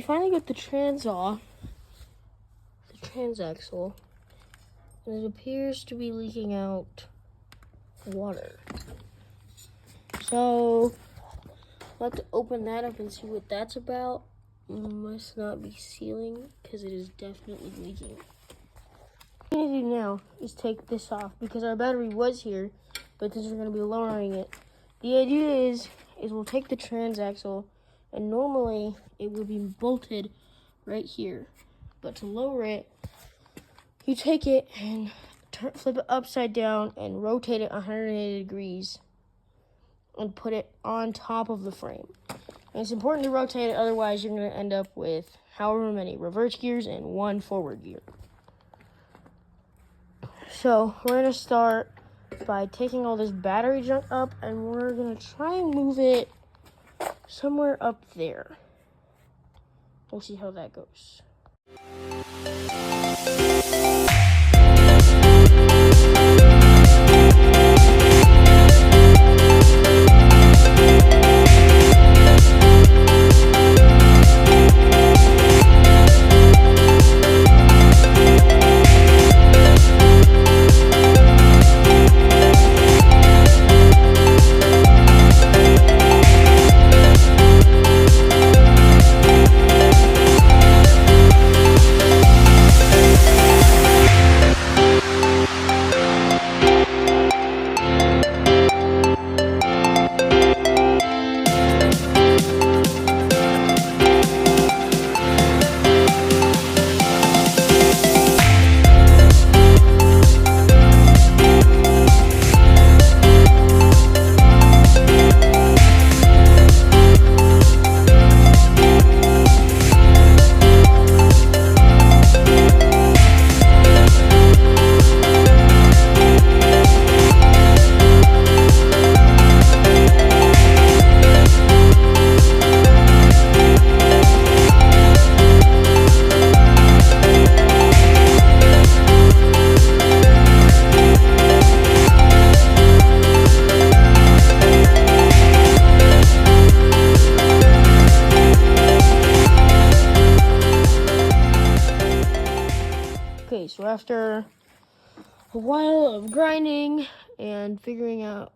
finally got the transaxle, and it appears to be leaking out water. So I'll have to open that up and see what that's about. Must not be sealing because it is definitely leaking. What I'm gonna do now is take this off because our battery was here, but since we're gonna be lowering it, the idea is we'll take the transaxle, and normally it would be bolted right here, but to lower it, you take it and flip it upside down and rotate it 180 degrees and put it on top of the frame. And it's important to rotate it, otherwise you're going to end up with however many reverse gears and one forward gear. So we're going to start by taking all this battery junk up, and we're going to try and move it somewhere up there. We'll see how that goes. Okay, so after a while of grinding and figuring out,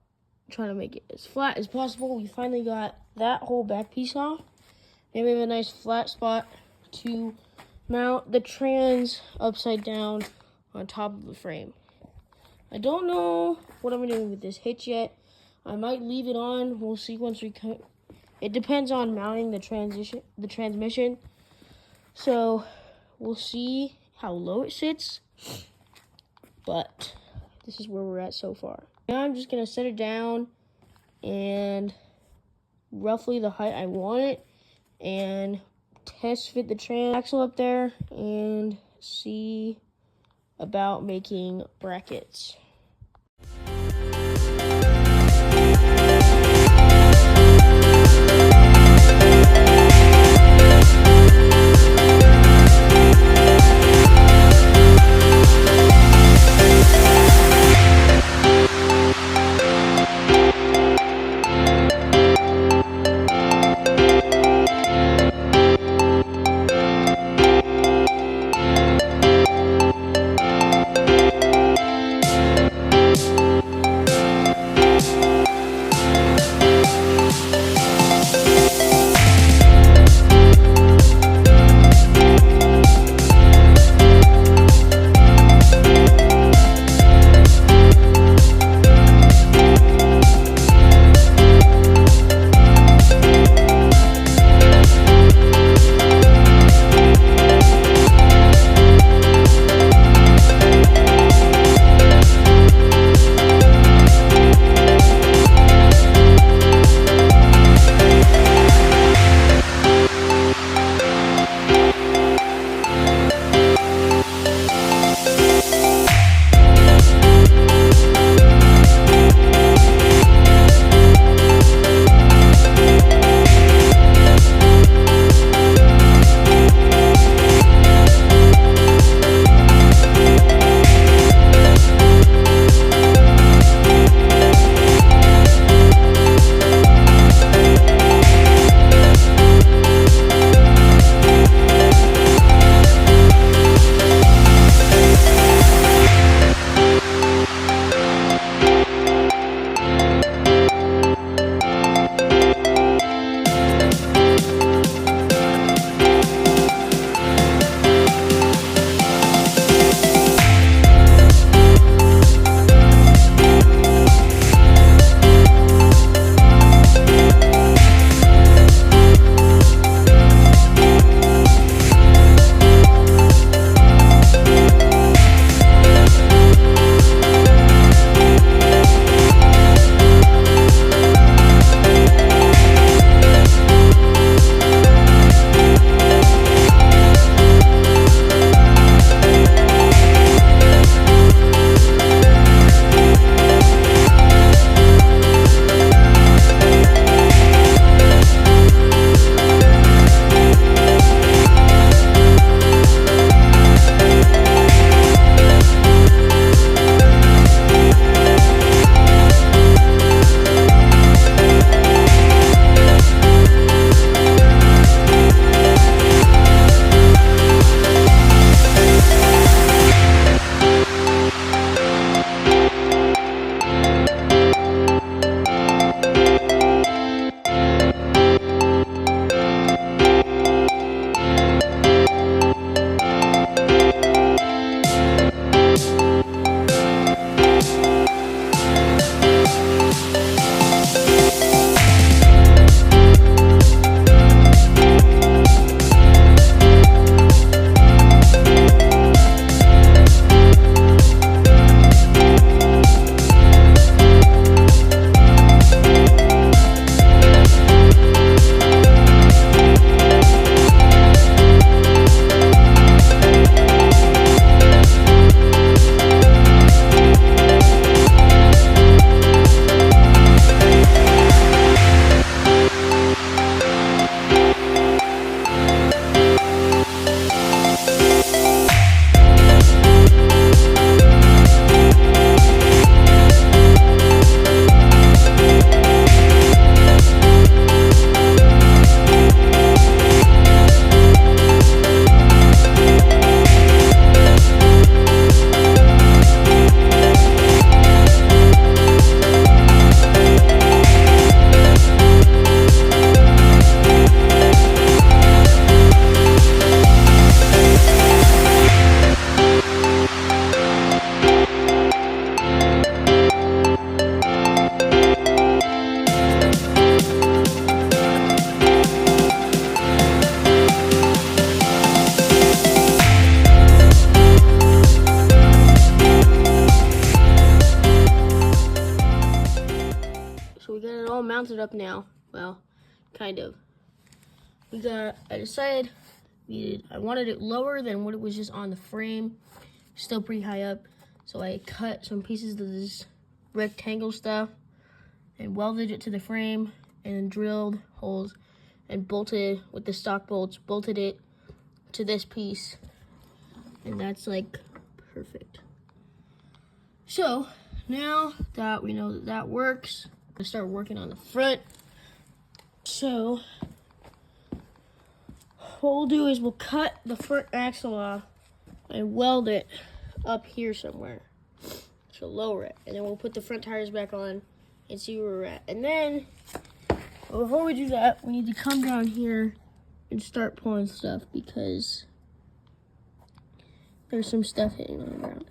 trying to make it as flat as possible, we finally got that whole back piece off. And we have a nice flat spot to mount the trans upside down on top of the frame. I don't know what I'm doing with this hitch yet. I might leave it on. We'll see once we come. It depends on mounting the transmission. So we'll see how low it sits, but this is where we're at so far. Now I'm just gonna set it down and roughly the height I want it, and test fit the transaxle up there and see about making brackets. up now. Well, kind of. I decided I wanted it lower than what it was just on the frame. Still pretty high up. So I cut some pieces of this rectangle stuff and welded it to the frame and then drilled holes and bolted with the stock bolts, bolted it to this piece. And that's like perfect. So now that we know that that works, let's start working on the front. So what we'll do is we'll cut the front axle off and weld it up here somewhere. So lower it, and then we'll put the front tires back on and see where we're at. And then before we do that, we need to come down here and start pulling stuff because there's some stuff hitting on the ground.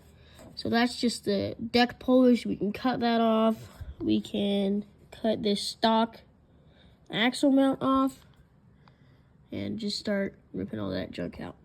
So that's just the deck pullers. We can cut that off. We can cut this stock axle mount off and just start ripping all that junk out.